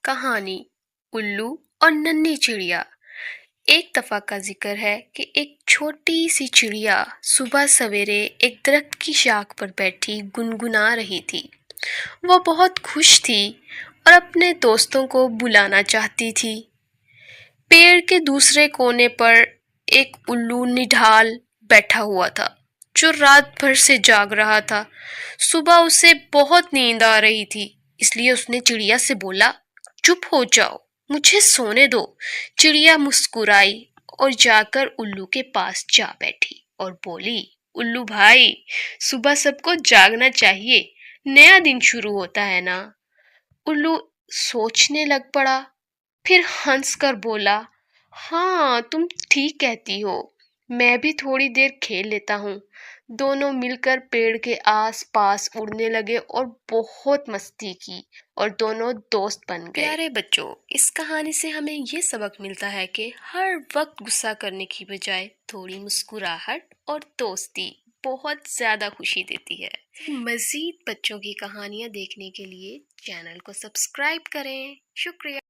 کہانی الو اور ننھی چڑیا۔ ایک دفعہ کا ذکر ہے کہ ایک چھوٹی سی چڑیا صبح سویرے ایک درخت کی شاخ پر بیٹھی گنگنا رہی تھی۔ وہ بہت خوش تھی اور اپنے دوستوں کو بلانا چاہتی تھی۔ پیڑ کے دوسرے کونے پر ایک الو نڈھال بیٹھا ہوا تھا جو رات بھر سے جاگ رہا تھا۔ صبح اسے بہت نیند آ رہی تھی، اس لیے اس نے چڑیا سے بولا، چپ ہو جاؤ، مجھے سونے دو۔ چڑیا مسکرائی اور جا کر الو کے پاس جا بیٹھی اور بولی، الو بھائی، صبح سب کو جاگنا چاہیے، نیا دن شروع ہوتا ہے نا۔ الو سوچنے لگ پڑا، پھر ہنس کر بولا، ہاں تم ٹھیک کہتی ہو، میں بھی تھوڑی دیر کھیل لیتا ہوں۔ دونوں مل کر پیڑ کے آس پاس اڑنے لگے اور بہت مستی کی اور دونوں دوست بن گئے۔ پیارے بچوں، اس کہانی سے ہمیں یہ سبق ملتا ہے کہ ہر وقت غصہ کرنے کی بجائے تھوڑی مسکراہٹ اور دوستی بہت زیادہ خوشی دیتی ہے۔ مزید بچوں کی کہانیاں دیکھنے کے لیے چینل کو سبسکرائب کریں۔ شکریہ۔